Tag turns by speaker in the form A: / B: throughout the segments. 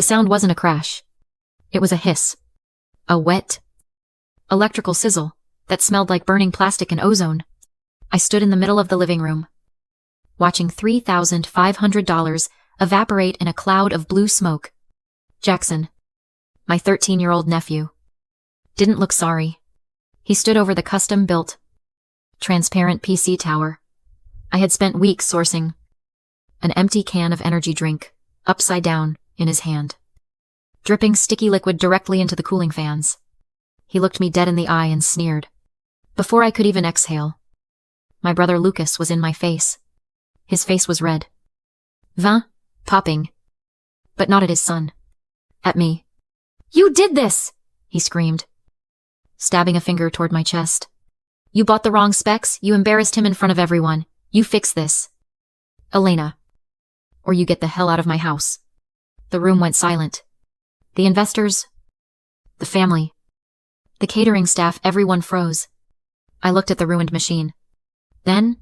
A: The sound wasn't a crash. It was a hiss. A wet, electrical sizzle that smelled like burning plastic and ozone. I stood in the middle of the living room, watching $3,500 evaporate in a cloud of blue smoke. Jackson, my 13-year-old nephew, didn't look sorry. He stood over the custom-built, transparent PC tower I had spent weeks sourcing, an empty can of energy drink, upside down, in his hand, dripping sticky liquid directly into the cooling fans. He looked me dead in the eye and sneered. Before I could even exhale, my brother Lucas was in my face. His face was red. Vin, popping. But not at his son. At me. "You did this!" he screamed, stabbing a finger toward my chest. "You bought the wrong specs, you embarrassed him in front of everyone. You fix this, Elena, or you get the hell out of my house." The room went silent. The investors, the family, the catering staff, everyone froze. I looked at the ruined machine. Then,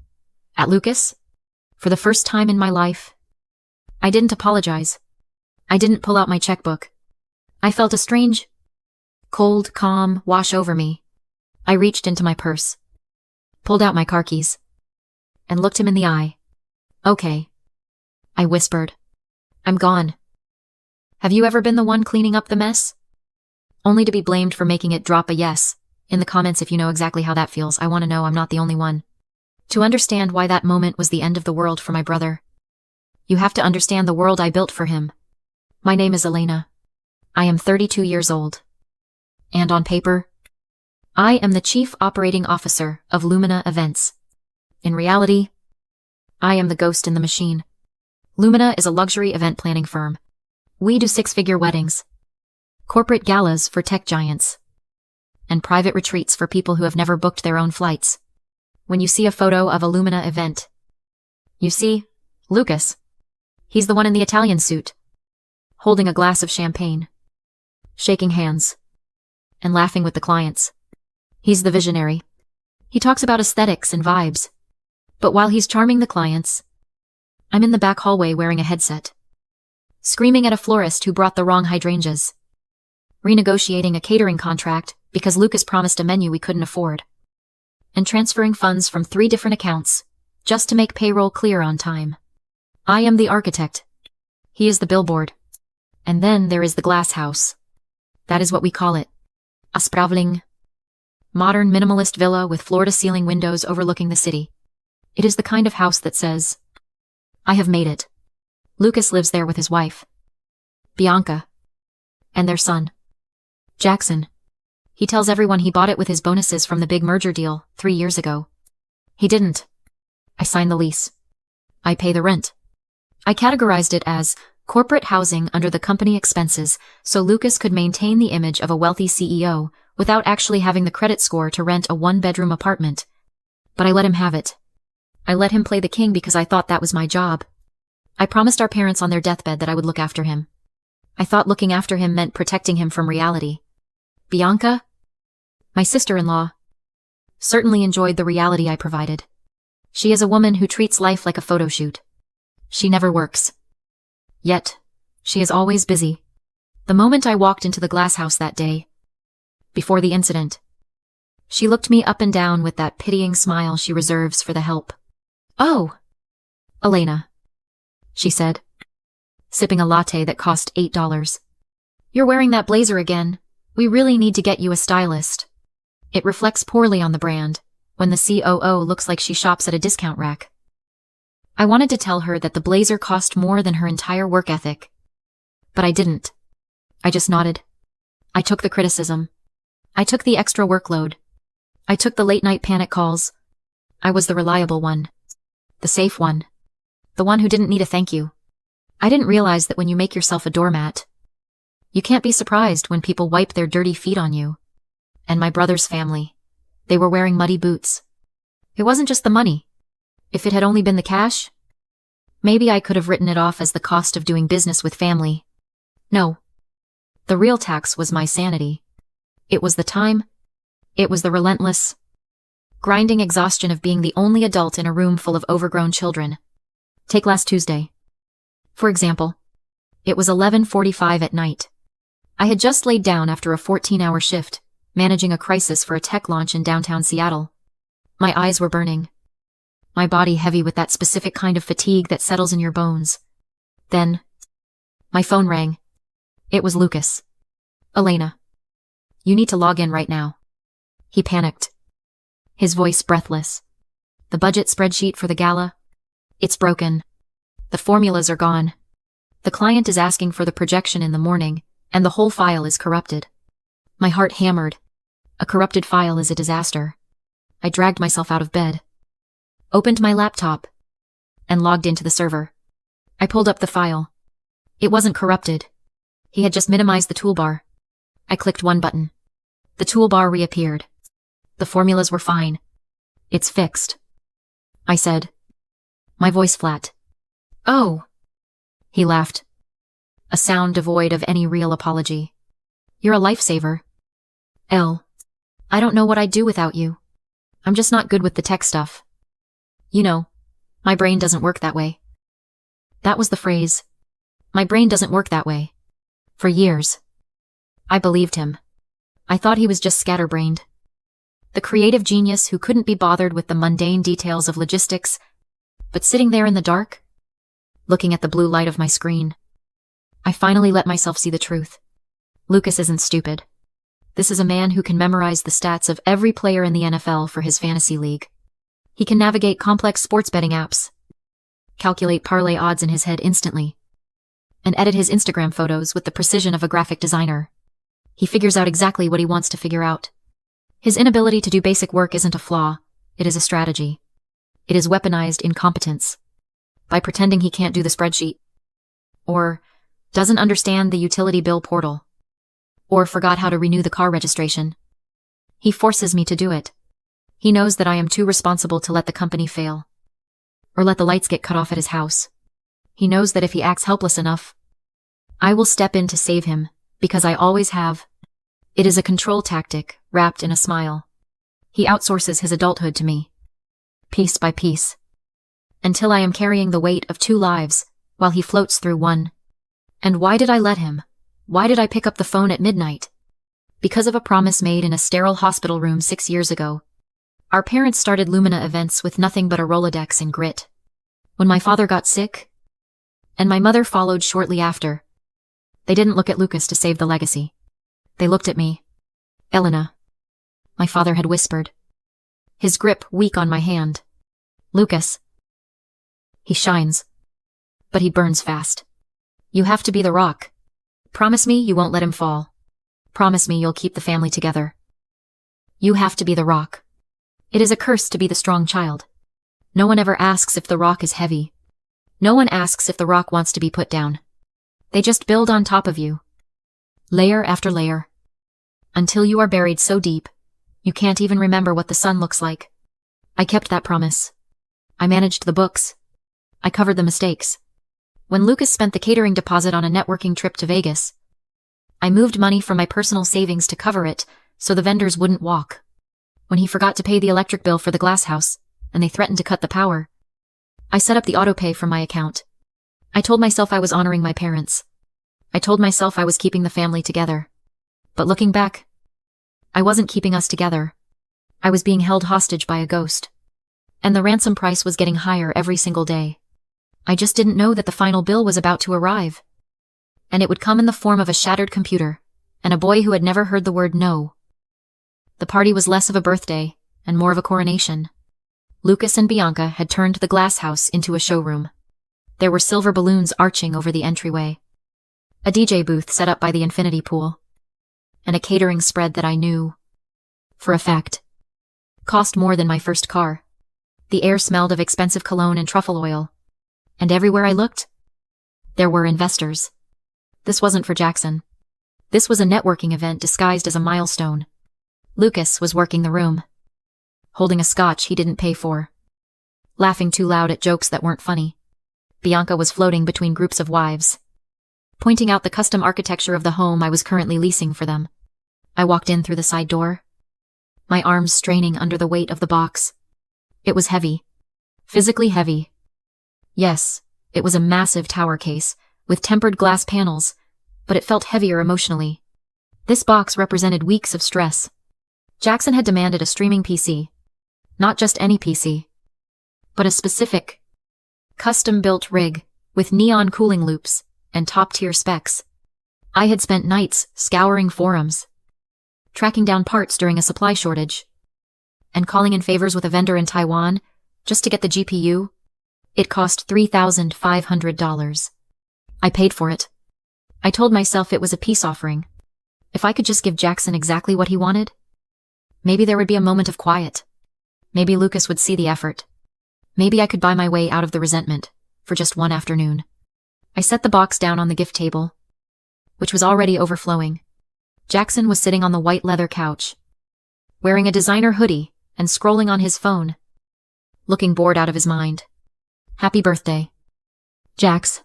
A: at Lucas, for the first time in my life. I didn't apologize. I didn't pull out my checkbook. I felt a strange, cold calm wash over me. I reached into my purse, pulled out my car keys, and looked him in the eye. "Okay," I whispered. "I'm gone. Have you ever been the one cleaning up the mess? Only to be blamed for making it?" Drop a yes in the comments if you know exactly how that feels. I want to know I'm not the only one. To understand why that moment was the end of the world for my brother, you have to understand the world I built for him. My name is Elena. I am 32 years old. And on paper, I am the Chief Operating Officer of Lumina Events. In reality, I am the ghost in the machine. Lumina is a luxury event planning firm. We do six-figure weddings, corporate galas for tech giants, and private retreats for people who have never booked their own flights. When you see a photo of a Lumina event, you see Lucas. He's the one in the Italian suit, holding a glass of champagne, shaking hands, and laughing with the clients. He's the visionary. He talks about aesthetics and vibes. But while he's charming the clients, I'm in the back hallway wearing a headset, screaming at a florist who brought the wrong hydrangeas, renegotiating a catering contract because Lucas promised a menu we couldn't afford, and transferring funds from 3 different accounts just to make payroll clear on time. I am the architect. He is the billboard. And then there is the glass house. That is what we call it. A sprawling, modern minimalist villa with floor-to-ceiling windows overlooking the city. It is the kind of house that says, "I have made it." Lucas lives there with his wife, Bianca, and their son, Jackson. He tells everyone he bought it with his bonuses from the big merger deal 3 years ago. He didn't. I signed the lease. I pay the rent. I categorized it as corporate housing under the company expenses so Lucas could maintain the image of a wealthy CEO without actually having the credit score to rent a 1-bedroom apartment. But I let him have it. I let him play the king because I thought that was my job. I promised our parents on their deathbed that I would look after him. I thought looking after him meant protecting him from reality. Bianca, my sister-in-law, certainly enjoyed the reality I provided. She is a woman who treats life like a photo shoot. She never works. Yet, she is always busy. The moment I walked into the glass house that day, before the incident, she looked me up and down with that pitying smile she reserves for the help. "Oh, Elena," she said, sipping a latte that cost $8. "You're wearing that blazer again. We really need to get you a stylist. It reflects poorly on the brand when the COO looks like she shops at a discount rack." I wanted to tell her that the blazer cost more than her entire work ethic, but I didn't. I just nodded. I took the criticism. I took the extra workload. I took the late-night panic calls. I was the reliable one. The safe one. The one who didn't need a thank you. I didn't realize that when you make yourself a doormat, you can't be surprised when people wipe their dirty feet on you. And my brother's family, they were wearing muddy boots. It wasn't just the money. If it had only been the cash, maybe I could have written it off as the cost of doing business with family. No. The real tax was my sanity. It was the time. It was the relentless, grinding exhaustion of being the only adult in a room full of overgrown children. Take last Tuesday, for example. It was 11:45 at night. I had just laid down after a 14-hour shift, managing a crisis for a tech launch in downtown Seattle. My eyes were burning. My body heavy with that specific kind of fatigue that settles in your bones. Then, my phone rang. It was Lucas. "Elena. You need to log in right now." He panicked. His voice breathless. "The budget spreadsheet for the gala? It's broken. The formulas are gone. The client is asking for the projection in the morning, and the whole file is corrupted." My heart hammered. A corrupted file is a disaster. I dragged myself out of bed, opened my laptop, and logged into the server. I pulled up the file. It wasn't corrupted. He had just minimized the toolbar. I clicked one button. The toolbar reappeared. The formulas were fine. "It's fixed," I said, my voice flat. "Oh." He laughed. A sound devoid of any real apology. "You're a lifesaver. Elle. I don't know what I'd do without you. I'm just not good with the tech stuff. You know, my brain doesn't work that way." That was the phrase. My brain doesn't work that way. For years. I believed him. I thought he was just scatterbrained. The creative genius who couldn't be bothered with the mundane details of logistics, but sitting there in the dark, looking at the blue light of my screen. I finally let myself see the truth. Lucas isn't stupid. This is a man who can memorize the stats of every player in the NFL for his fantasy league. He can navigate complex sports betting apps, calculate parlay odds in his head instantly, and edit his Instagram photos with the precision of a graphic designer. He figures out exactly what he wants to figure out. His inability to do basic work isn't a flaw, it is a strategy. It is weaponized incompetence. By pretending he can't do the spreadsheet, or doesn't understand the utility bill portal, or forgot how to renew the car registration. He forces me to do it. He knows that I am too responsible to let the company fail, or let the lights get cut off at his house. He knows that if he acts helpless enough, I will step in to save him, because I always have. It is a control tactic, wrapped in a smile. He outsources his adulthood to me, piece by piece, until I am carrying the weight of 2 lives, while he floats through one. And why did I let him? Why did I pick up the phone at midnight? Because of a promise made in a sterile hospital room 6 years ago. Our parents started Lumina events with nothing but a Rolodex and grit. When my father got sick, and my mother followed shortly after, they didn't look at Lucas to save the legacy. They looked at me. "Elena," my father had whispered, his grip weak on my hand. "Lucas. He shines, but he burns fast. You have to be the rock. Promise me you won't let him fall. Promise me you'll keep the family together. You have to be the rock. It is a curse to be the strong child. No one ever asks if the rock is heavy. No one asks if the rock wants to be put down. They just build on top of you, layer after layer, until you are buried so deep, you can't even remember what the sun looks like." I kept that promise. I managed the books. I covered the mistakes. When Lucas spent the catering deposit on a networking trip to Vegas, I moved money from my personal savings to cover it, so the vendors wouldn't walk. When he forgot to pay the electric bill for the glass house, and they threatened to cut the power, I set up the autopay from my account. I told myself I was honoring my parents. I told myself I was keeping the family together. But looking back, I wasn't keeping us together. I was being held hostage by a ghost. And the ransom price was getting higher every single day. I just didn't know that the final bill was about to arrive. And it would come in the form of a shattered computer, and a boy who had never heard the word no. The party was less of a birthday, and more of a coronation. Lucas and Bianca had turned the glass house into a showroom. There were silver balloons arching over the entryway, a DJ booth set up by the infinity pool, and a catering spread that I knew, for a fact, cost more than my first car. The air smelled of expensive cologne and truffle oil, and everywhere I looked, there were investors. This wasn't for Jackson. This was a networking event disguised as a milestone. Lucas was working the room, holding a scotch he didn't pay for, laughing too loud at jokes that weren't funny. Bianca was floating between groups of wives, pointing out the custom architecture of the home I was currently leasing for them. I walked in through the side door, my arms straining under the weight of the box. It was heavy, physically heavy. Yes, it was a massive tower case, with tempered glass panels, but it felt heavier emotionally. This box represented weeks of stress. Jackson had demanded a streaming PC. Not just any PC, but a specific, custom-built rig with neon cooling loops and top-tier specs. I had spent nights scouring forums, tracking down parts during a supply shortage, and calling in favors with a vendor in Taiwan just to get the GPU. It cost $3,500. I paid for it. I told myself it was a peace offering. If I could just give Jackson exactly what he wanted, maybe there would be a moment of quiet. Maybe Lucas would see the effort. Maybe I could buy my way out of the resentment for just one afternoon. I set the box down on the gift table, which was already overflowing. Jackson was sitting on the white leather couch, wearing a designer hoodie and scrolling on his phone, looking bored out of his mind. "Happy birthday, Jax,"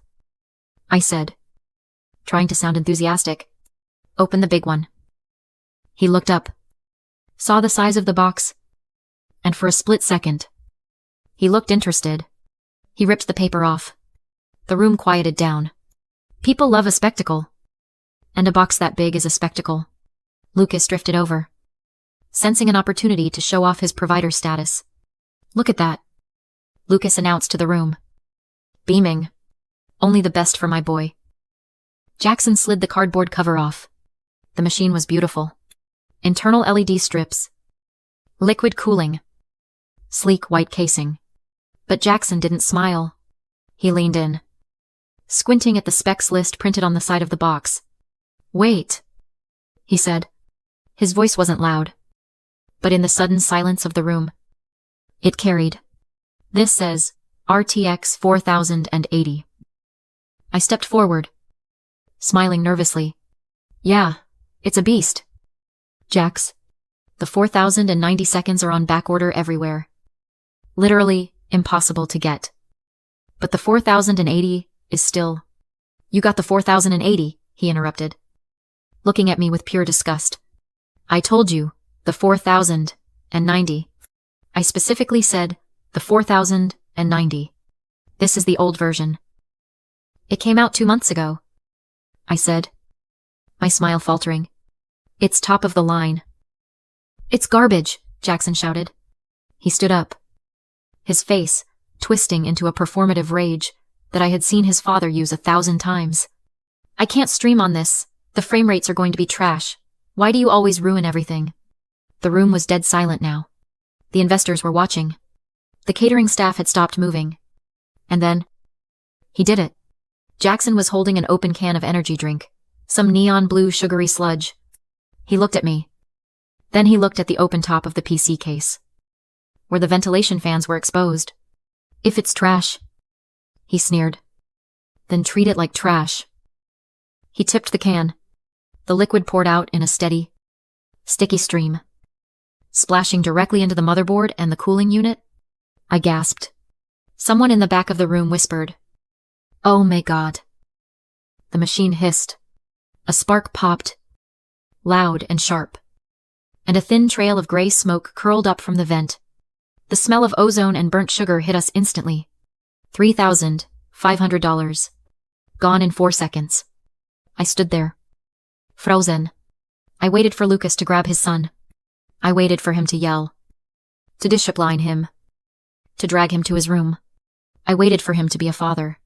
A: I said, trying to sound enthusiastic. "Open the big one." He looked up, saw the size of the box, and for a split second, he looked interested. He ripped the paper off. The room quieted down. People love a spectacle, and a box that big is a spectacle. Lucas drifted over, sensing an opportunity to show off his provider status. "Look at that," Lucas announced to the room, beaming. "Only the best for my boy." Jackson slid the cardboard cover off. The machine was beautiful. Internal LED strips, liquid cooling, sleek white casing. But Jackson didn't smile. He leaned in, squinting at the specs list printed on the side of the box. "Wait," he said. His voice wasn't loud, but in the sudden silence of the room, it carried. "This says RTX 4080. I stepped forward, smiling nervously. "Yeah, it's a beast, Jax. The 4090 seconds are on backorder everywhere. Literally impossible to get. But the 4080 is still—" "You got the 4080, he interrupted, looking at me with pure disgust. "I told you, the 4090. I specifically said the 4090. This is the old version." "It came out 2 months ago," I said, my smile faltering. "It's top of the line." "It's garbage," Jackson shouted. He stood up, his face twisting into a performative rage that I had seen his father use 1,000 times. "I can't stream on this. The frame rates are going to be trash. Why do you always ruin everything?" The room was dead silent now. The investors were watching. The catering staff had stopped moving. And then, he did it. Jackson was holding an open can of energy drink, some neon blue sugary sludge. He looked at me. Then he looked at the open top of the PC case, where the ventilation fans were exposed. "If it's trash," he sneered, "then treat it like trash." He tipped the can. The liquid poured out in a steady, sticky stream, splashing directly into the motherboard and the cooling unit. I gasped. Someone in the back of the room whispered, "Oh my God." The machine hissed. A spark popped, loud and sharp, and a thin trail of gray smoke curled up from the vent. The smell of ozone and burnt sugar hit us instantly. $3,500. Gone in 4 seconds. I stood there, frozen. I waited for Lucas to grab his son. I waited for him to yell, to discipline him, to drag him to his room. I waited for him to be a father.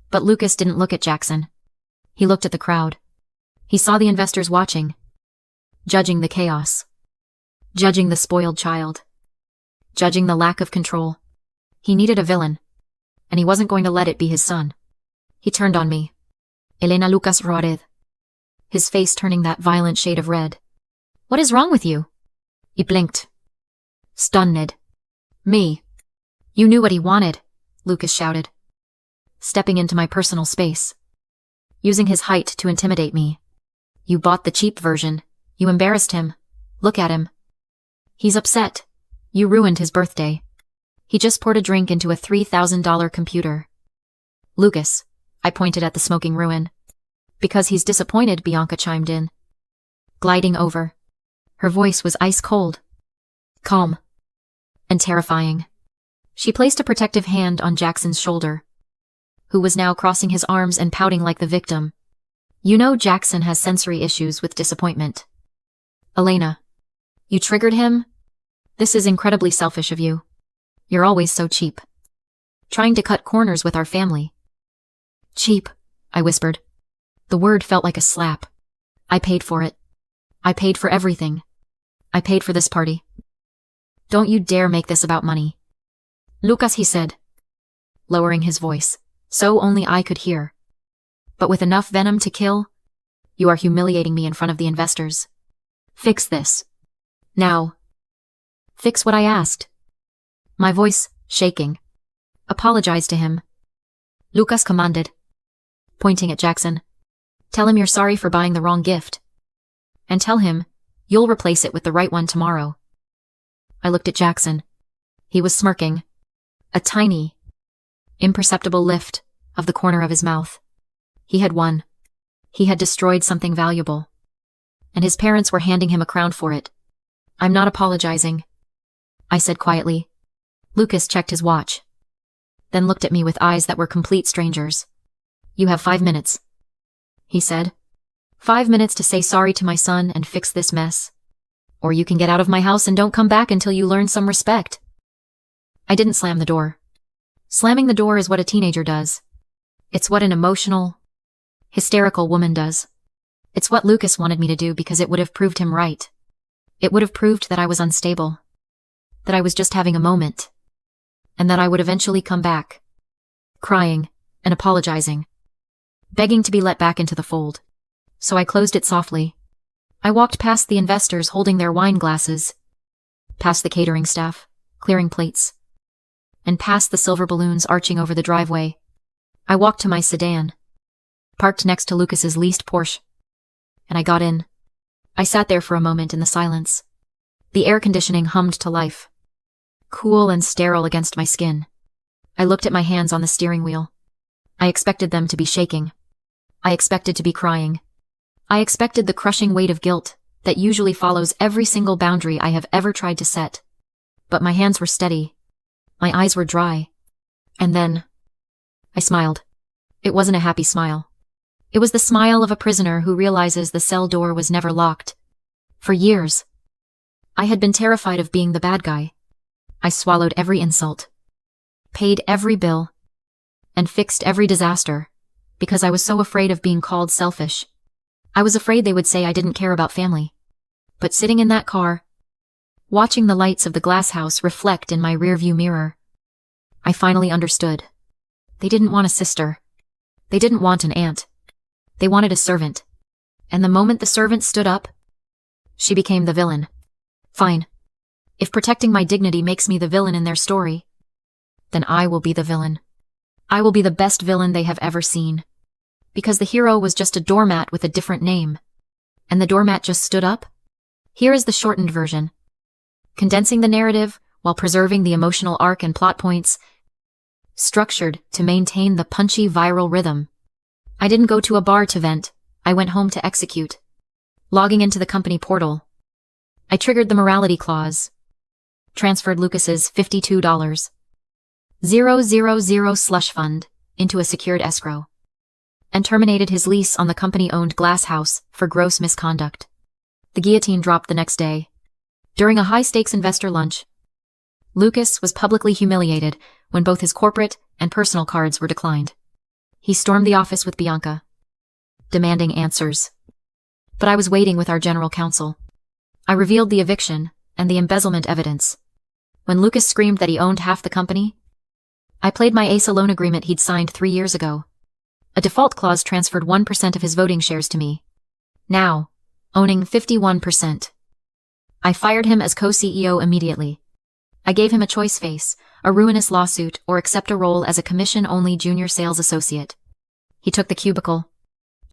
A: But Lucas didn't look at Jackson. He looked at the crowd. He saw the investors watching, judging the chaos, judging the spoiled child, judging the lack of control. He needed a villain, and he wasn't going to let it be his son. He turned on me. Elena Lucas Juarez. His face turning that violent shade of red. "What is wrong with you?" He blinked, stunned. "Me." "You knew what he wanted," Lucas shouted, stepping into my personal space, using his height to intimidate me. "You bought the cheap version. You embarrassed him. Look at him. He's upset. You ruined his birthday. He just poured a drink into a $3,000 computer." "Lucas," I pointed at the smoking ruin. "Because he's disappointed," Bianca chimed in, gliding over. Her voice was ice cold, calm, and terrifying. She placed a protective hand on Jackson's shoulder. who was now crossing his arms and pouting like the victim. You know Jackson has sensory issues with disappointment. Elena. You triggered him? This is incredibly selfish of you. You're always so cheap. Trying to cut corners with our family. Cheap, I whispered. The word felt like a slap. I paid for it. I paid for everything. I paid for this party. Don't you dare make this about money. Lucas, he said, lowering his voice, so only I could hear. But with enough venom to kill, you are humiliating me in front of the investors. Fix this. Now. Fix what I asked. My voice, shaking. Apologize to him. Lucas commanded, pointing at Jackson. Tell him you're sorry for buying the wrong gift. And tell him you'll replace it with the right one tomorrow. I looked at Jackson. He was smirking. A tiny, imperceptible lift of the corner of his mouth. He had won. He had destroyed something valuable. And his parents were handing him a crown for it. I'm not apologizing, I said quietly. Lucas checked his watch, then looked at me with eyes that were complete strangers. You have 5 minutes, he said. 5 minutes to say sorry to my son and fix this mess. Or you can get out of my house and don't come back until you learn some respect. I didn't slam the door. Slamming the door is what a teenager does. It's what an emotional, hysterical woman does. It's what Lucas wanted me to do because it would have proved him right. It would have proved that I was unstable. That I was just having a moment. And that I would eventually come back. Crying and apologizing. Begging to be let back into the fold. So I closed it softly. I walked past the investors holding their wine glasses. Past the catering staff, clearing plates. And past the silver balloons arching over the driveway. I walked to my sedan. Parked next to Lucas's leased Porsche. And I got in. I sat there for a moment in the silence. The air conditioning hummed to life. Cool and sterile against my skin. I looked at my hands on the steering wheel. I expected them to be shaking. I expected to be crying. I expected the crushing weight of guilt that usually follows every single boundary I have ever tried to set. But my hands were steady. My eyes were dry. And then I smiled. It wasn't a happy smile. It was the smile of a prisoner who realizes the cell door was never locked. For years, I had been terrified of being the bad guy. I swallowed every insult, paid every bill, and fixed every disaster, because I was so afraid of being called selfish. I was afraid they would say I didn't care about family. But sitting in that car, watching the lights of the glass house reflect in my rearview mirror, I finally understood. They didn't want a sister. They didn't want an aunt. They wanted a servant. And the moment the servant stood up, she became the villain. Fine. If protecting my dignity makes me the villain in their story, then I will be the villain. I will be the best villain they have ever seen. Because the hero was just a doormat with a different name. And the doormat just stood up? Here is the shortened version. Condensing the narrative while preserving the emotional arc and plot points, structured to maintain the punchy viral rhythm. I didn't go to a bar to vent. I went home to execute. Logging into the company portal, I triggered the morality clause. Transferred Lucas's $52,000 slush fund into a secured escrow. And terminated his lease on the company-owned glass house for gross misconduct. The guillotine dropped the next day. During a high-stakes investor lunch, Lucas was publicly humiliated when both his corporate and personal cards were declined. He stormed the office with Bianca, demanding answers. But I was waiting with our general counsel. I revealed the eviction and the embezzlement evidence. When Lucas screamed that he owned half the company, I played my ACE loan agreement he'd signed 3 years ago. A default clause transferred 1% of his voting shares to me. Now, owning 51%. I fired him as co-CEO immediately. I gave him a choice: face a ruinous lawsuit or accept a role as a commission-only junior sales associate. He took the cubicle,